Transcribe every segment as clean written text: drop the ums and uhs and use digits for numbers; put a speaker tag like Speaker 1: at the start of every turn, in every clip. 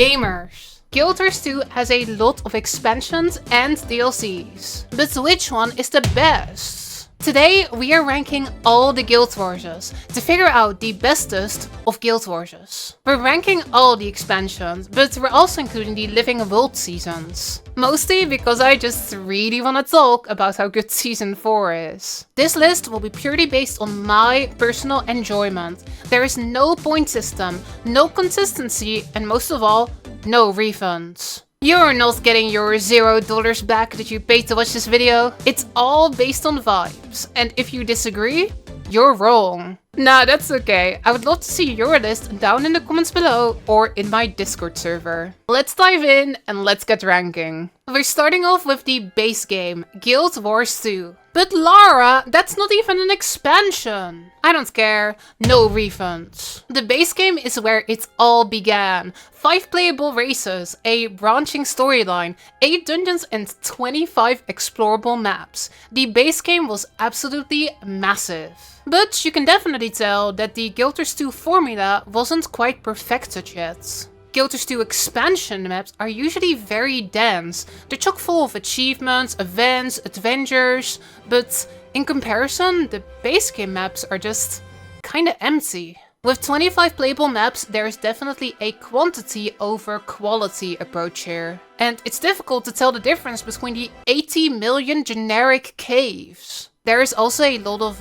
Speaker 1: Gamers! Guild Wars 2 has a lot of expansions and DLCs. But which one is the best? Today we are ranking all the Guild Warses to figure out the bestest of Guild Warses. We're ranking all the expansions, but we're also including the Living World seasons. Mostly because I just really want to talk about how good Season 4 is. This list will be purely based on my personal enjoyment. There is no point system, no consistency, and most of all, no refunds. You're not getting your $0 back that you paid to watch this video. It's all based on vibes. And if you disagree, you're wrong. Nah, that's okay. I would love to see your list down in the comments below or in my Discord server. Let's dive in and let's get ranking. We're starting off with the base game, Guild Wars 2. But Lara, that's not even an expansion. I don't care, no refunds. The base game is where it all began. 5 playable races, a branching storyline, 8 dungeons and 25 explorable maps. The base game was absolutely massive. But you can definitely tell that the Guild Wars 2 formula wasn't quite perfected yet. Guild Wars 2 expansion maps are usually very dense. They're chock full of achievements, events, adventures, but in comparison, the base game maps are just kinda empty. With 25 playable maps, there is definitely a quantity over quality approach here. And it's difficult to tell the difference between the 80 million generic caves. There is also a lot of,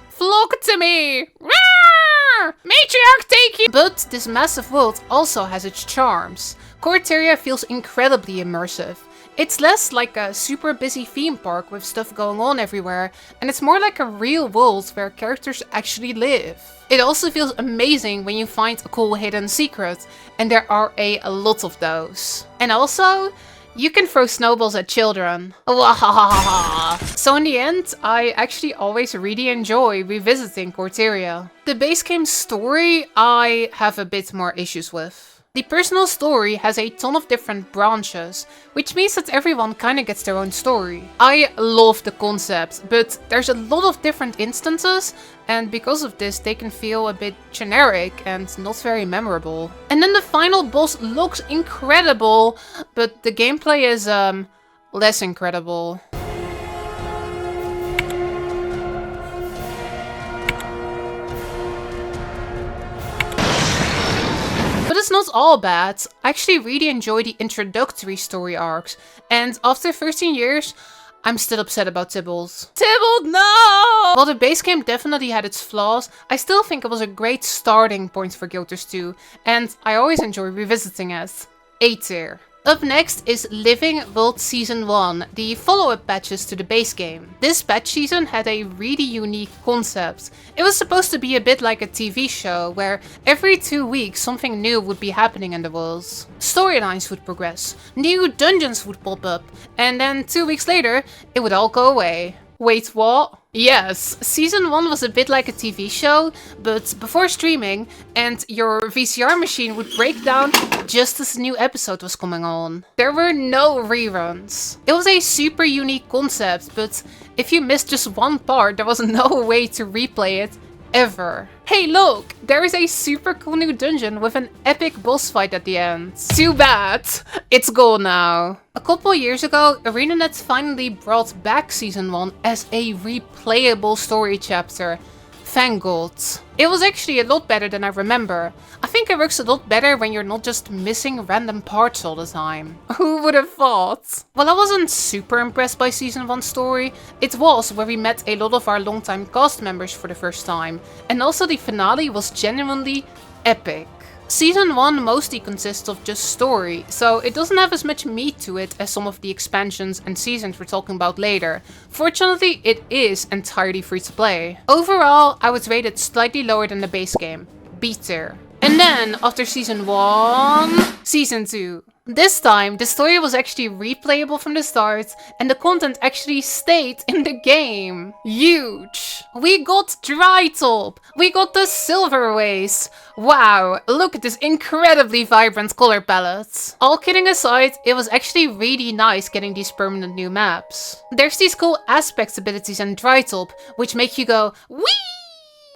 Speaker 1: flock to me! Rawr! Matriarch take you! But this massive world also has its charms. Corteria feels incredibly immersive. It's less like a super busy theme park with stuff going on everywhere, and it's more like a real world where characters actually live. It also feels amazing when you find a cool hidden secret, and there are a lot of those. And also, you can throw snowballs at children. So in the end, I actually always really enjoy revisiting Corteria. The base game story, I have a bit more issues with. The personal story has a ton of different branches, which means that everyone kinda gets their own story. I love the concept, but there's a lot of different instances, and because of this they can feel a bit generic and not very memorable. And then the final boss looks incredible, but the gameplay is less incredible. But it's not all bad. I actually really enjoy the introductory story arcs, and after 13 years, I'm still upset about Tybalt. Tybalt, no! While the base game definitely had its flaws, I still think it was a great starting point for Guild Wars 2, and I always enjoy revisiting it. A tier. Up next is Living World Season 1, the follow-up patches to the base game. This patch season had a really unique concept. It was supposed to be a bit like a TV show, where every 2 weeks something new would be happening in the worlds. Storylines would progress, new dungeons would pop up, and then 2 weeks later, it would all go away. Wait, what? Yes, Season 1 was a bit like a TV show, but before streaming, and your VCR machine would break down just as a new episode was coming on. There were no reruns. It was a super unique concept, but if you missed just one part, there was no way to replay it ever. Hey look, there is a super cool new dungeon with an epic boss fight at the end. Too bad, it's gone now. A couple years ago, ArenaNet finally brought back Season 1 as a replayable story chapter. Thank God. It was actually a lot better than I remember. I think it works a lot better when you're not just missing random parts all the time. Who would have thought? Well, I wasn't super impressed by Season 1's story. It was where we met a lot of our longtime cast members for the first time. And also the finale was genuinely epic. Season 1 mostly consists of just story, so it doesn't have as much meat to it as some of the expansions and seasons we're talking about later. Fortunately, it is entirely free to play. Overall, I would rate it slightly lower than the base game. B tier. And then, after Season 1, Season 2. This time, the story was actually replayable from the start, and the content actually stayed in the game. Huge! We got Drytop! We got the Silverways! Wow, look at this incredibly vibrant color palette. All kidding aside, it was actually really nice getting these permanent new maps. There's these cool aspect abilities in Drytop, which make you go, whee!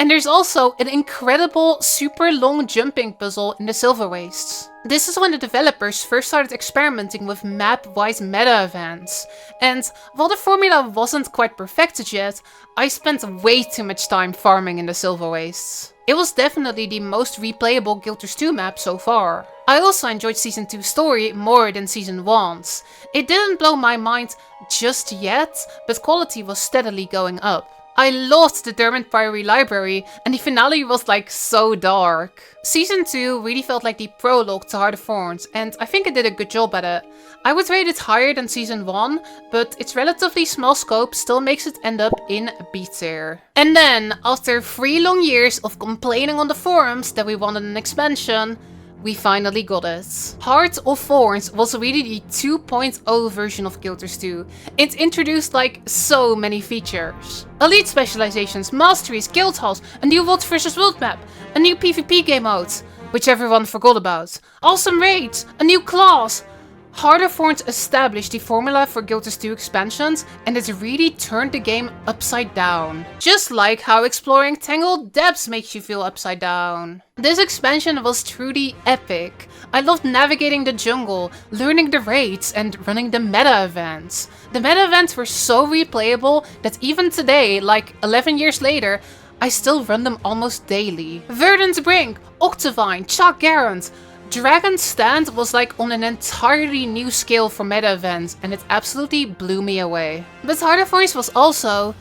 Speaker 1: And there's also an incredible super long jumping puzzle in the Silver Wastes. This is when the developers first started experimenting with map-wise meta events. And while the formula wasn't quite perfected yet, I spent way too much time farming in the Silver Wastes. It was definitely the most replayable Guild Wars 2 map so far. I also enjoyed Season 2's story more than Season 1's. It didn't blow my mind just yet, but quality was steadily going up. I loved the Dermot Priory library, and the finale was like so dark. Season 2 really felt like the prologue to Heart of Thorns, and I think it did a good job at it. I would rate it higher than Season 1, but its relatively small scope still makes it end up in B tier. And then, after 3 long years of complaining on the forums that we wanted an expansion, we finally got it. Heart of Thorns was really the 2.0 version of Guild Wars 2. It introduced like so many features. Elite specializations, masteries, guild halls, a new world versus world map, a new PvP game mode, which everyone forgot about. Awesome raids, a new class. Heart of Thorns established the formula for Guild Wars 2 expansions, and it really turned the game upside down. Just like how exploring Tangled Depths makes you feel upside down. This expansion was truly epic. I loved navigating the jungle, learning the raids, and running the meta events. The meta events were so replayable that even today, like 11 years later, I still run them almost daily. Verdant's Brink, Octavine, Chalk Garant. Dragon's Stand was like on an entirely new scale for meta events, and it absolutely blew me away. But Heart of Thorns was also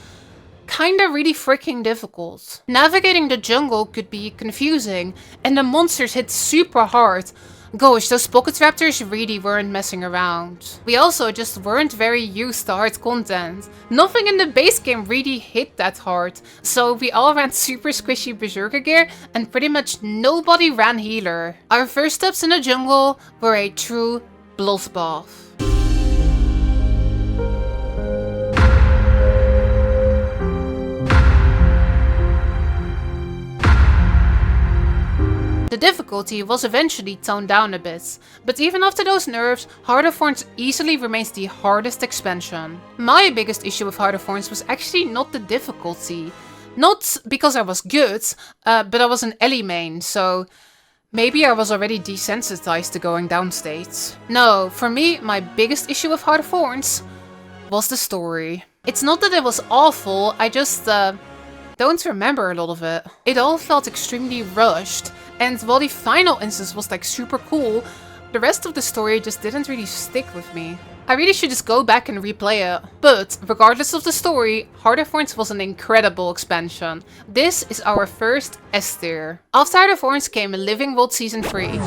Speaker 1: kinda really freaking difficult. Navigating the jungle could be confusing, and the monsters hit super hard. Gosh, those pocket raptors really weren't messing around. We also just weren't very used to hard content. Nothing in the base game really hit that hard, so we all ran super squishy berserker gear and pretty much nobody ran healer. Our first steps in the jungle were a true bloodbath. The difficulty was eventually toned down a bit, but even after those nerfs, Heart of Thorns easily remains the hardest expansion. My biggest issue with Heart of Thorns was actually not the difficulty. Not because I was good, but I was an Ellie main, so maybe I was already desensitized to going downstate. No, for me, my biggest issue with Heart of Thorns was the story. It's not that it was awful, I just don't remember a lot of it. It all felt extremely rushed. And while the final instance was like super cool, the rest of the story just didn't really stick with me. I really should just go back and replay it. But regardless of the story, Heart of Thorns was an incredible expansion. This is our first S tier. After Heart of Thorns came Living World Season 3.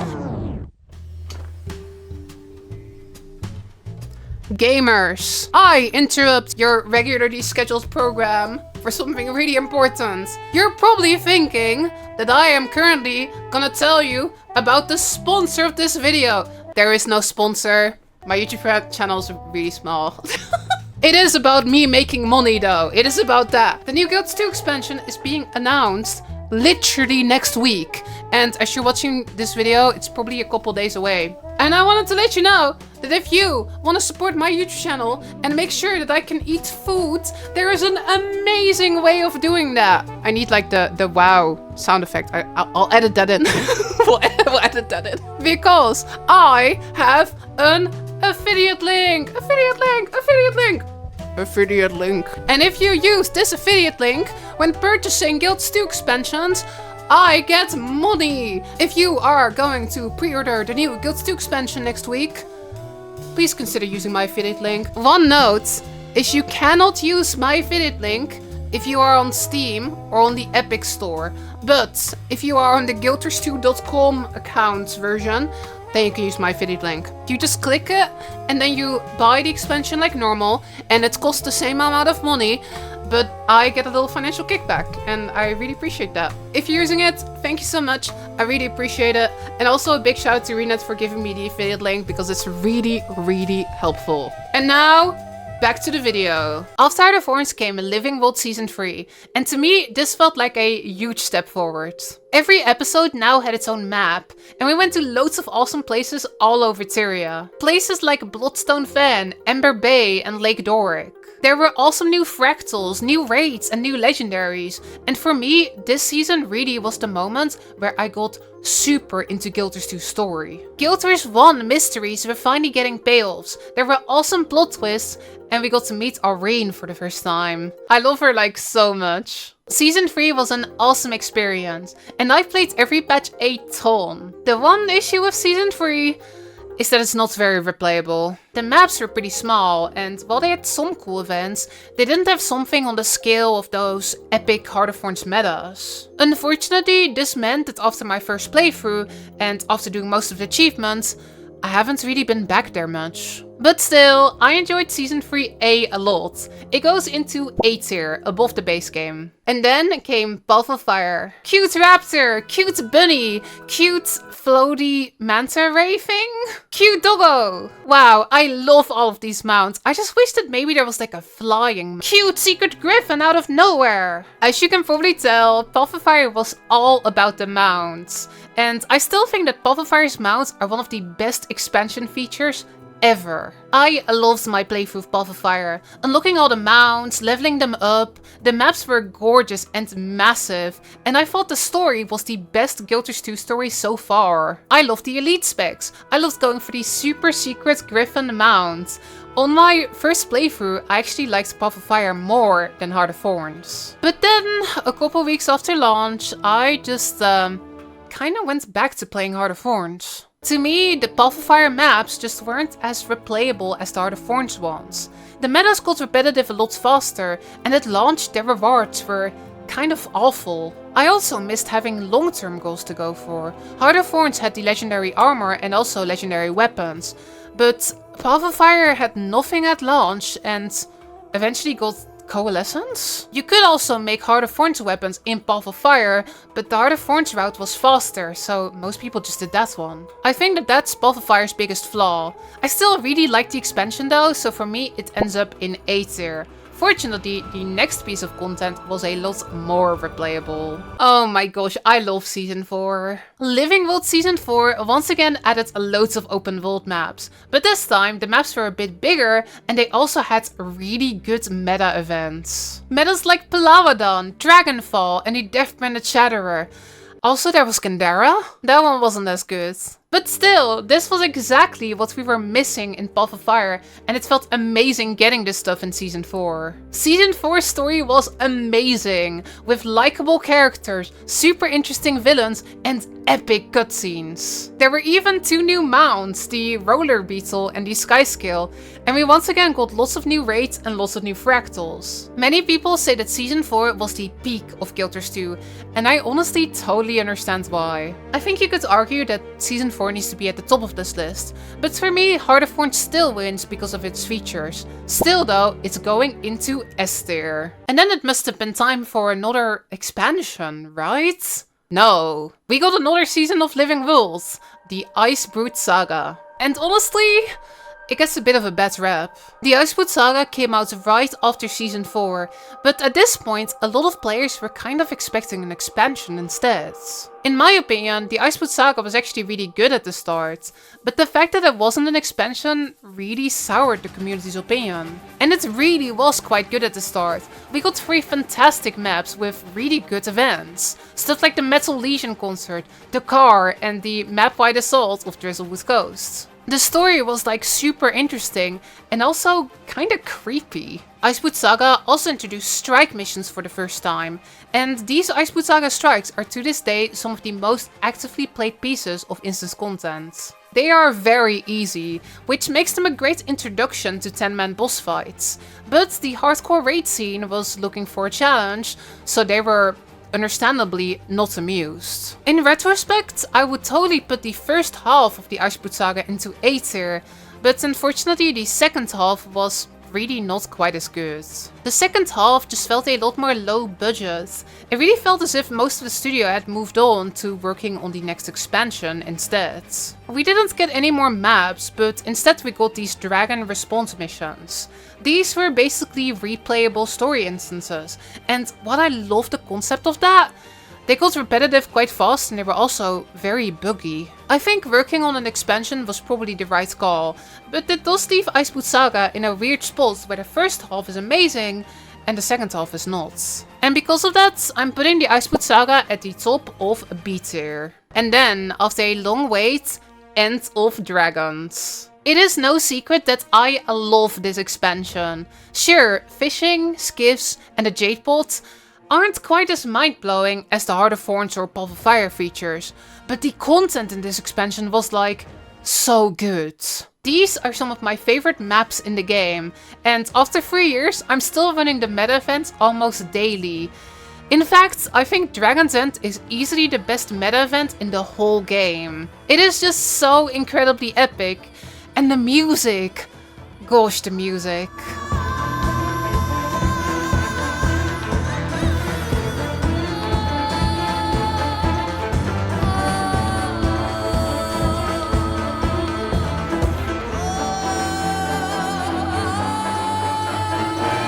Speaker 1: Gamers, I interrupt your regularly scheduled program for something really important. You're probably thinking that I am currently gonna tell you about the sponsor of this video. There is no sponsor. My YouTube channel is really small. It is about me making money though. It is about that. The new Guild Wars 2 expansion is being announced literally next week. And as you're watching this video, it's probably a couple days away. And I wanted to let you know that if you want to support my YouTube channel and make sure that I can eat food, there is an amazing way of doing that. I need like the wow sound effect. I'll edit that in. we'll edit that in. Because I have an affiliate link. Affiliate link. And if you use this affiliate link when purchasing Guild Wars 2 expansions, I get money! If you are going to pre-order the new Guild Wars 2 expansion next week, please consider using my affiliate link. One note is you cannot use my affiliate link if you are on Steam or on the Epic Store. But if you are on the guildwars2.com account version, then you can use my affiliate link. You just click it and then you buy the expansion like normal, and it costs the same amount of money, but I get a little financial kickback, and I really appreciate that. If you're using it, thank you so much. I really appreciate it. And also a big shout out to Renet for giving me the affiliate link because it's really, really helpful. And now, back to the video. After Heart of Thorns came Living World Season 3, and to me, this felt like a huge step forward. Every episode now had its own map, and we went to loads of awesome places all over Tyria. Places like Bloodstone Fen, Ember Bay, and Lake Doric. There were awesome new fractals, new raids, and new legendaries. And for me, this season really was the moment where I got super into Guild Wars 2's story. Guild Wars 1 mysteries were finally getting payoffs. There were awesome plot twists, and we got to meet Irene for the first time. I love her like so much. Season 3 was an awesome experience, and I've played every patch a ton. The one issue with Season 3 is that it's not very replayable. The maps were pretty small, and while they had some cool events, they didn't have something on the scale of those epic Heart of Thorns metas. Unfortunately, this meant that after my first playthrough, and after doing most of the achievements, I haven't really been back there much. But still, I enjoyed Season 3A a lot. It goes into A tier, above the base game. And then came Path of Fire. Cute raptor, cute bunny, cute floaty manta ray thing, cute doggo. Wow, I love all of these mounts. I just wish that maybe there was like a flying cute secret griffin out of nowhere. As you can probably tell, Path of Fire was all about the mounts. And I still think that Path of Fire's mounts are one of the best expansion features ever. I loved my playthrough of Path of Fire. Unlocking all the mounts, leveling them up, the maps were gorgeous and massive, and I thought the story was the best Guild Wars 2 story so far. I loved the elite specs. I loved going for these super secret griffin mounts. On my first playthrough, I actually liked Path of Fire more than Heart of Thorns. But then, a couple weeks after launch, I just kinda went back to playing Heart of Thorns. To me, the Path of Fire maps just weren't as replayable as the Heart of Thorns ones. The metas got repetitive a lot faster, and at launch their rewards were kind of awful. I also missed having long-term goals to go for. Heart of Thorns had the legendary armor and also legendary weapons, but Path of Fire had nothing at launch and eventually got Coalescence? You could also make Heart of Thorns weapons in Path of Fire, but the Heart of Thorns route was faster, so most people just did that one. I think that that's Path of Fire's biggest flaw. I still really like the expansion though, so for me it ends up in A tier. Fortunately, the next piece of content was a lot more replayable. Oh my gosh, I love Season 4. Living World Season 4 once again added loads of open world maps, but this time the maps were a bit bigger and they also had really good meta events. Metas like Palawadan, Dragonfall and the Death-Branded Shatterer. Also there was Gandara. That one wasn't as good. But still, this was exactly what we were missing in Path of Fire, and it felt amazing getting this stuff in Season 4. Season 4's story was amazing, with likable characters, super interesting villains, and epic cutscenes. There were even 2 new mounts, the Roller Beetle and the Sky Scale, and we once again got lots of new raids and lots of new fractals. Many people say that Season 4 was the peak of Guild Wars 2, and I honestly totally understand why. I think you could argue that Season 4 needs to be at the top of this list, but for me, Heart of Thorns still wins because of its features. Still though, it's going into S tier. And then it must have been time for another expansion, right? No. We got another season of Living Worlds, the Icebrood Saga. And honestly, it gets a bit of a bad rap. The Icebrood Saga came out right after Season 4, but at this point a lot of players were kind of expecting an expansion instead. In my opinion, the Icebrood Saga was actually really good at the start, but the fact that it wasn't an expansion really soured the community's opinion. And it really was quite good at the start. We got 3 fantastic maps with really good events. Stuff like the Metal Legion concert, the car, and the map-wide assault of Drizzlewood Coast. The story was like super interesting and also kinda creepy. Icebrood Saga also introduced strike missions for the first time, and these Icebrood Saga strikes are to this day some of the most actively played pieces of instance content. They are very easy, which makes them a great introduction to 10-man boss fights, but the hardcore raid scene was looking for a challenge, so they were understandably not amused. In retrospect, I would totally put the first half of the Icebrood Saga into A tier, but unfortunately the second half was really not quite as good. The second half just felt a lot more low budget. It really felt as if most of the studio had moved on to working on the next expansion instead. We didn't get any more maps, but instead we got these dragon response missions. These were basically replayable story instances, and while I love the concept of that, they got repetitive quite fast and they were also very buggy. I think working on an expansion was probably the right call, but it does leave Icebrood Saga in a weird spot where the first half is amazing and the second half is not. And because of that, I'm putting the Icebrood Saga at the top of B tier. And then, after a long wait, End of Dragons. It is no secret that I love this expansion. Sure, fishing, skiffs and the Jade Pot aren't quite as mind-blowing as the Heart of Thorns or Path of Fire features, but the content in this expansion was like, so good. These are some of my favorite maps in the game, and after 3 years I'm still running the meta events almost daily. In fact, I think Dragon's End is easily the best meta event in the whole game. It is just so incredibly epic. And the music! Gosh, the music.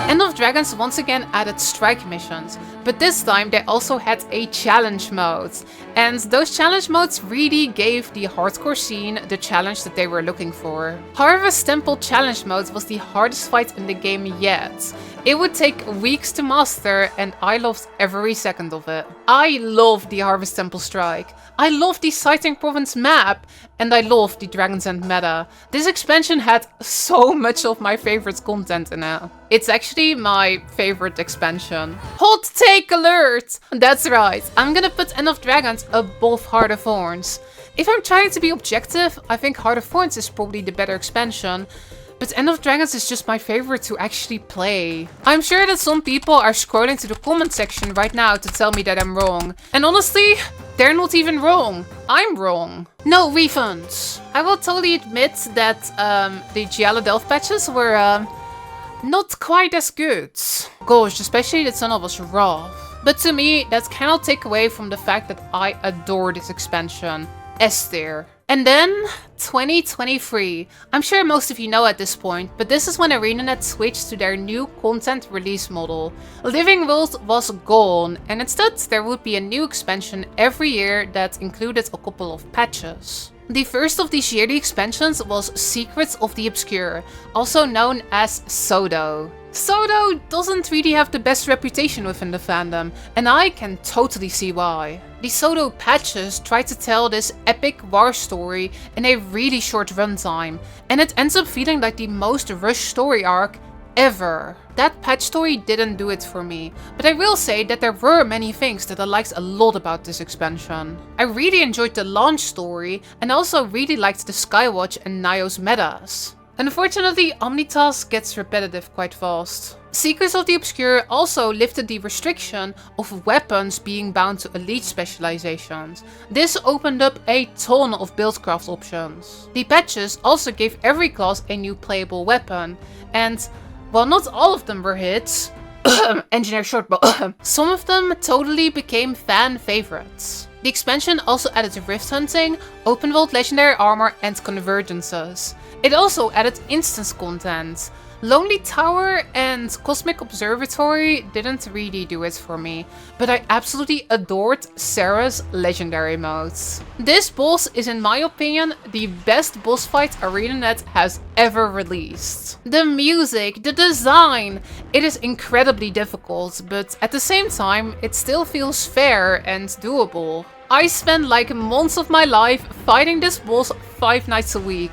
Speaker 1: End of Dragons once again added strike missions, but this time they also had a challenge mode. And those challenge modes really gave the hardcore scene the challenge that they were looking for. Harvest Temple challenge mode was the hardest fight in the game yet. It would take weeks to master and I loved every second of it. I love the Harvest Temple strike. I love the Sighting Province map and I love the Dragon's End meta. This expansion had so much of my favorite content in it. It's actually my favorite expansion. Hot take alert! That's right, I'm gonna put End of Dragons above Heart of Thorns. If I'm trying to be objective, I think Heart of Thorns is probably the better expansion. But End of Dragons is just my favorite to actually play. I'm sure that some people are scrolling to the comment section right now to tell me that I'm wrong. And honestly, they're not even wrong. I'm wrong. No refunds. I will totally admit that the Giala Delft patches were not quite as good. Gosh, especially the tunnel was rough. But to me, that cannot take away from the fact that I adore this expansion. S tier. And then 2023. I'm sure most of you know at this point, but this is when ArenaNet switched to their new content release model. Living World was gone, and instead there would be a new expansion every year that included a couple of patches. The first of these yearly expansions was Secrets of the Obscure, also known as Sodo. Sodo doesn't really have the best reputation within the fandom, and I can totally see why. The Sodo patches try to tell this epic war story in a really short runtime, and it ends up feeling like the most rushed story arc ever. That patch story didn't do it for me, but I will say that there were many things that I liked a lot about this expansion. I really enjoyed the launch story, and also really liked the Skywatch and Nio's metas. Unfortunately, Omnitask gets repetitive quite fast. Secrets of the Obscure also lifted the restriction of weapons being bound to elite specializations. This opened up a ton of buildcraft options. The patches also gave every class a new playable weapon, and while not all of them were hits, Engineer Shortbow, some of them totally became fan favorites. The expansion also added rift hunting, open world legendary armor and convergences. It also added instance content. Lonely Tower and Cosmic Observatory didn't really do it for me, but I absolutely adored Sarah's legendary modes. This boss is in my opinion the best boss fight ArenaNet has ever released. The music, the design, it is incredibly difficult, but at the same time it still feels fair and doable. I spent like months of my life fighting this boss 5 nights a week.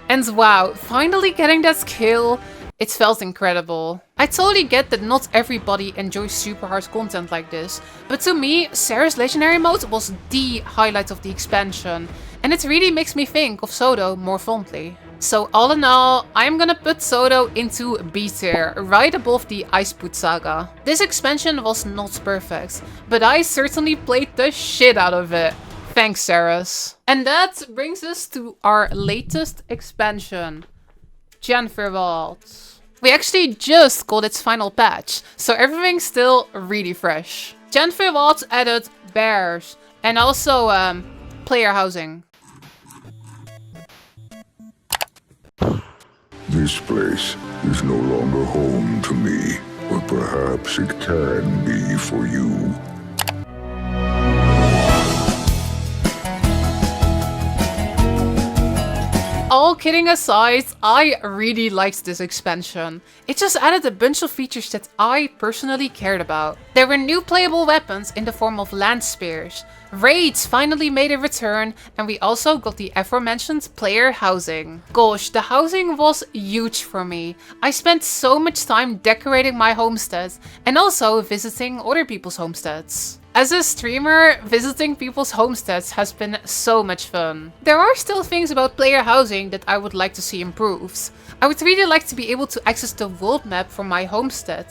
Speaker 1: And wow, finally getting that kill, it felt incredible. I totally get that not everybody enjoys super hard content like this, but to me, Sarah's legendary mode was the highlight of the expansion, and it really makes me think of Sodo more fondly. So all in all, I'm gonna put Sodo into B tier, right above the Icebrood Saga. This expansion was not perfect, but I certainly played the shit out of it. Thanks, Sarahs. And that brings us to our latest expansion, Janthir Wilds. We actually just got its final patch, so everything's still really fresh. Janthir Wilds added bears and also player housing.
Speaker 2: This place is no longer home to me, but perhaps it can be for you.
Speaker 1: all kidding aside, I really liked this expansion. It just added a bunch of features that I personally cared about. There were new playable weapons in the form of land spears. Raids finally made a return, and we also got the aforementioned player housing. Gosh, the housing was huge for me. I spent so much time decorating my homestead and also visiting other people's homesteads. As a streamer, visiting people's homesteads has been so much fun. There are still things about player housing that I would like to see improved. I would really like to be able to access the world map from my homestead.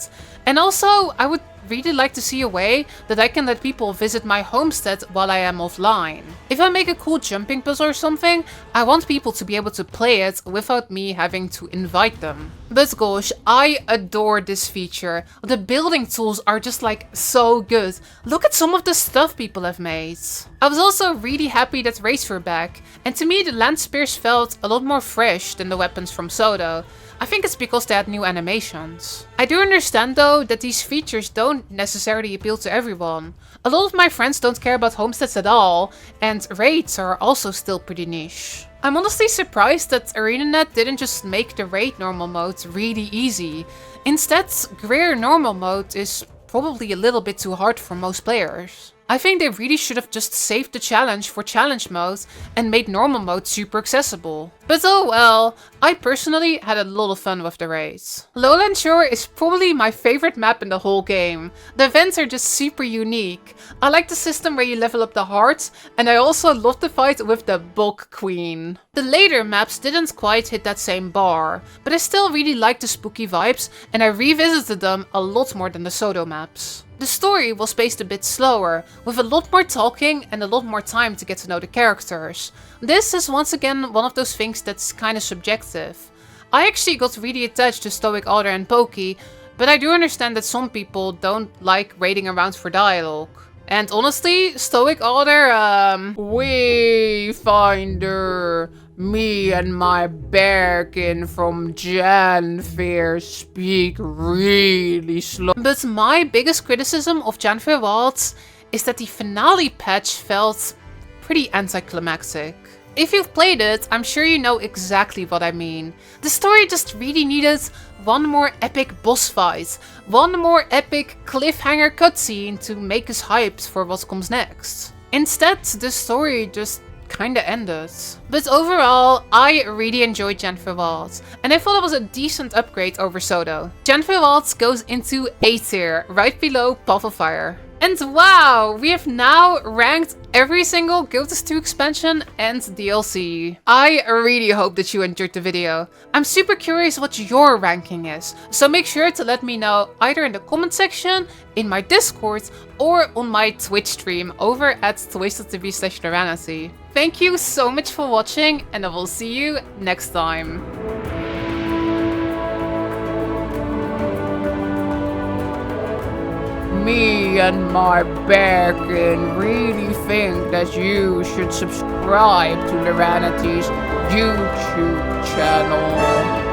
Speaker 1: And also, I would really like to see a way that I can let people visit my homestead while I am offline. If I make a cool jumping puzzle or something, I want people to be able to play it without me having to invite them. But gosh, I adore this feature. The building tools are just like so good. Look at some of the stuff people have made. I was also really happy that raids were back, and to me the land spears felt a lot more fresh than the weapons from Sodo. I think it's because they had new animations. I do understand though that these features don't necessarily appeal to everyone. A lot of my friends don't care about homesteads at all, and raids are also still pretty niche. I'm honestly surprised that ArenaNet didn't just make the raid normal mode really easy. Instead, Greer normal mode is probably a little bit too hard for most players. I think they really should have just saved the challenge for challenge mode and made normal mode super accessible. But oh well, I personally had a lot of fun with the raids. Lowland Shore is probably my favorite map in the whole game. The events are just super unique. I like the system where you level up the hearts, and I also love the fight with the Bog Queen. The later maps didn't quite hit that same bar, but I still really like the spooky vibes, and I revisited them a lot more than the Sodo maps. The story was paced a bit slower, with a lot more talking and a lot more time to get to know the characters. This is once again one of those things that's kinda subjective. I actually got really attached to Stoic Alder and Pokey, but I do understand that some people don't like waiting around for dialogue. And honestly, Stoic Alder, Wayfinder, me and my bearkin from Janthir speak really slow. But my biggest criticism of Janthir Wilds is that the finale patch felt pretty anticlimactic. If you've played it, I'm sure you know exactly what I mean. The story just really needed one more epic boss fight, one more epic cliffhanger cutscene to make us hyped for what comes next. Instead, the story just kinda ended. But overall, I really enjoyed Janthir Wilds, and I thought it was a decent upgrade over Sodo. Janthir Wilds goes into A tier, right below Path of Fire. And wow, we have now ranked every single GW2 expansion and DLC. I really hope that you enjoyed the video. I'm super curious what your ranking is, so make sure to let me know either in the comment section, in my Discord, or on my Twitch stream over at twitch.tv/Loranity. Thank you so much for watching, and I will see you next time. Me and my bearkin really think that you should subscribe to Loranity's YouTube channel.